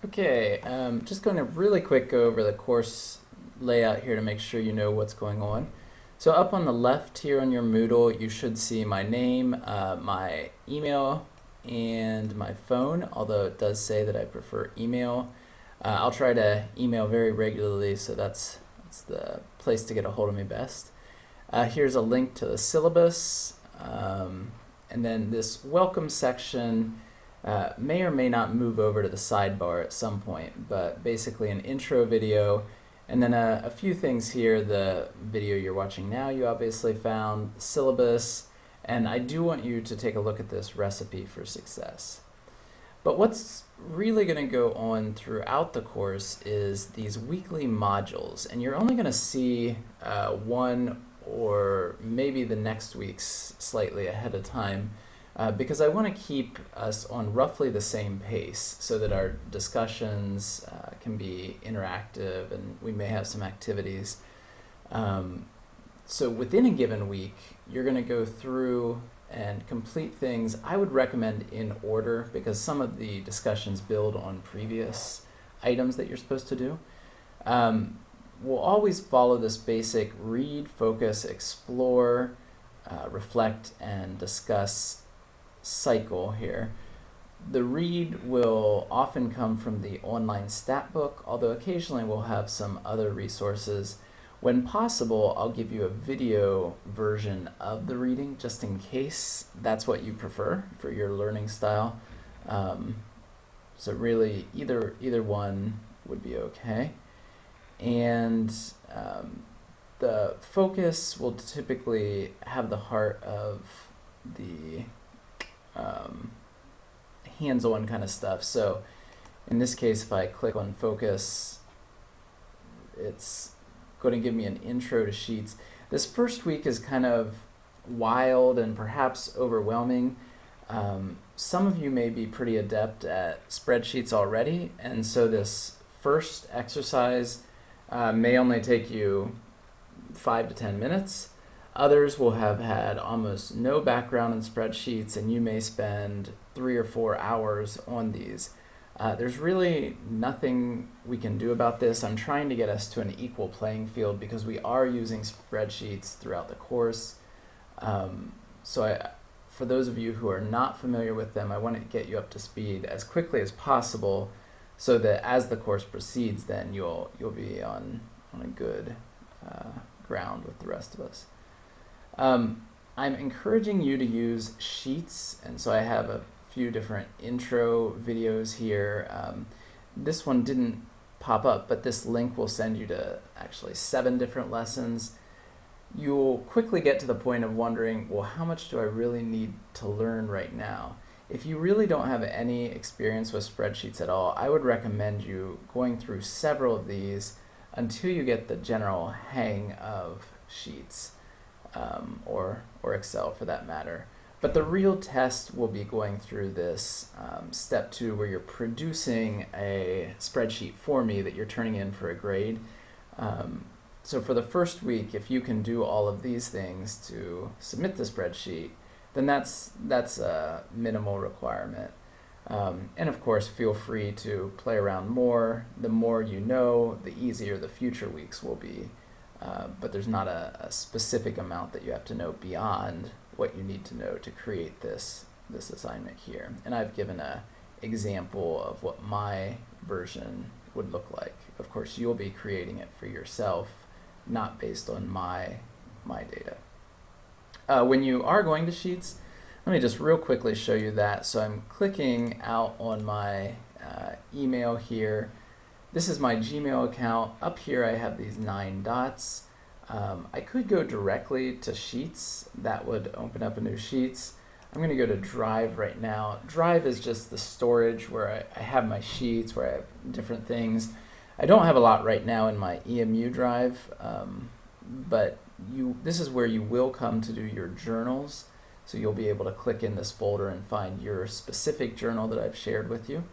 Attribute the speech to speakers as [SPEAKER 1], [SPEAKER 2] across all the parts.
[SPEAKER 1] Okay, just going to really quick go over the course layout here to make sure you know what's going on. So up on the left here on your Moodle, you should see my name, my email, and my phone, although it does say that I prefer email. I'll try to email very regularly, so that's the place to get a hold of me best. Here's a link to the syllabus, and then this welcome section may or may not move over to the sidebar at some point, but basically an intro video, and then a few things here. The video you're watching now, you obviously found, the syllabus, and I do want you to take a look at this recipe for success. But what's really going to go on throughout the course is these weekly modules, and you're only going to see one or maybe the next week's slightly ahead of time, because I want to keep us on roughly the same pace so that our discussions can be interactive and we may have some activities. So within a given week, you're going to go through and complete things. I would recommend in order because some of the discussions build on previous items that you're supposed to do. We'll always follow this basic read, focus, explore, reflect, and discuss cycle here. The read will often come from the online stat book, although occasionally we'll have some other resources. When possible, I'll give you a video version of the reading just in case that's what you prefer for your learning style. So really either one would be okay. And the focus will typically have the heart of the hands-on kind of stuff. So in this case, if I click on focus, it's going to give me an intro to Sheets. This first week is kind of wild and perhaps overwhelming. Some of you may be pretty adept at spreadsheets already, and so this first exercise may only take you 5 to 10 minutes. Others will have had almost no background in spreadsheets, and you may spend 3 or 4 hours on these. There's really nothing we can do about this. I'm trying to get us to an equal playing field because we are using spreadsheets throughout the course. For those of you who are not familiar with them, I want to get you up to speed as quickly as possible so that as the course proceeds, then you'll be on a good ground with the rest of us. I'm encouraging you to use Sheets, and so I have a few different intro videos here. This one didn't pop up, but this link will send you to actually 7 different lessons. You'll quickly get to the point of wondering, well, how much do I really need to learn right now? If you really don't have any experience with spreadsheets at all, I would recommend you going through several of these until you get the general hang of Sheets, or Excel for that matter. But the real test will be going through this step 2 where you're producing a spreadsheet for me that you're turning in for a grade. So for the first week, if you can do all of these things to submit the spreadsheet, then that's a minimal requirement. And of course, feel free to play around more. The more you know, the easier the future weeks will be. But there's not a specific amount that you have to know beyond what you need to know to create this assignment here. And I've given an example of what my version would look like. Of course, you'll be creating it for yourself, not based on my data. When you are going to Sheets, let me just real quickly show you that. So I'm clicking out on my email here. This is my Gmail account. Up here I have these 9 dots. I could go directly to Sheets. That would open up a new Sheets. I'm going to go to Drive right now. Drive is just the storage where I have my sheets, where I have different things. I don't have a lot right now in my EMU drive, but this is where you will come to do your journals. So you'll be able to click in this folder and find your specific journal that I've shared with you.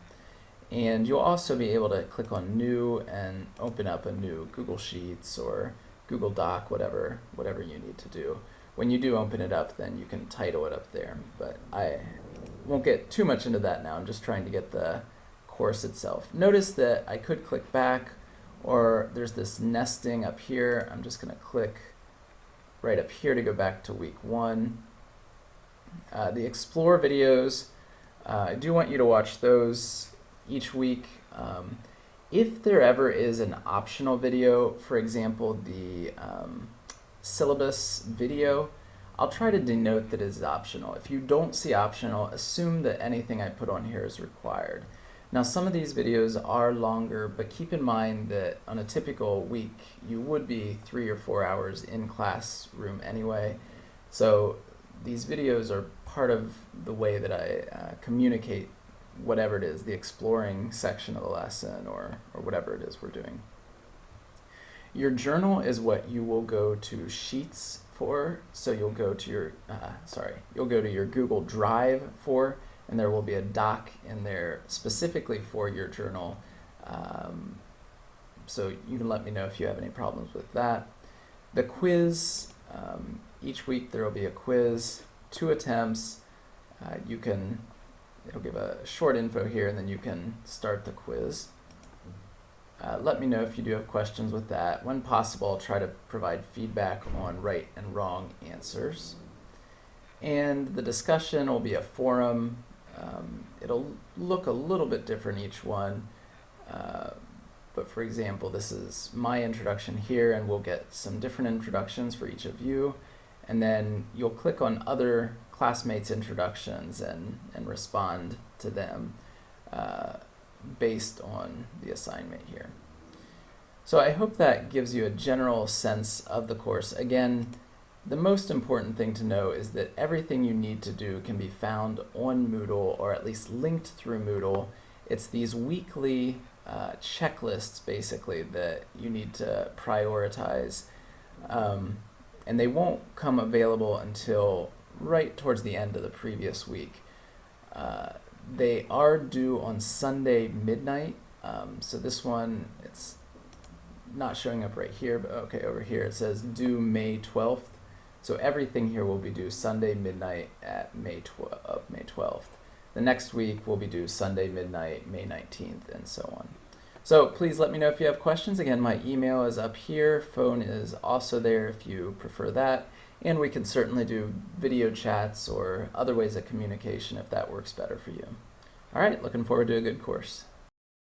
[SPEAKER 1] And you'll also be able to click on New and open up a new Google Sheets or Google Doc, whatever you need to do. When you do open it up, then you can title it up there. But I won't get too much into that now. I'm just trying to get the course itself. Notice that I could click back, or there's this nesting up here. I'm just going to click right up here to go back to week 1. The Explore videos, I do want you to watch those each week. If there ever is an optional video, for example, the syllabus video, I'll try to denote that it is optional. If you don't see optional, assume that anything I put on here is required. Now, some of these videos are longer, but keep in mind that on a typical week, you would be 3 or 4 hours in classroom anyway. So these videos are part of the way that I communicate whatever it is, the exploring section of the lesson or whatever it is we're doing. Your journal is what you will go to Sheets for. So you'll go to your, you'll go to your Google Drive for, and there will be a doc in there specifically for your journal. So you can let me know if you have any problems with that. The quiz, each week there will be a quiz, 2 attempts. It'll give a short info here, and then you can start the quiz. Let me know if you do have questions with that. When possible, I'll try to provide feedback on right and wrong answers. And the discussion will be a forum. It'll look a little bit different each one. But for example, this is my introduction here, and we'll get some different introductions for each of you. And then you'll click on other classmates' introductions and respond to them based on the assignment here. So I hope that gives you a general sense of the course. Again, the most important thing to know is that everything you need to do can be found on Moodle, or at least linked through Moodle. It's these weekly checklists basically that you need to prioritize, and they won't come available until right towards the end of the previous week. They are due on Sunday midnight, so this one, it's not showing up right here, but okay, over here it says due May 12th. So everything here will be due Sunday midnight at May 12th. The next week will be due Sunday midnight, May 19th, and so on. So please let me know if you have questions. Again, my email is up here. Phone is also there if you prefer that. And we can certainly do video chats or other ways of communication if that works better for you. All right, looking forward to a good course.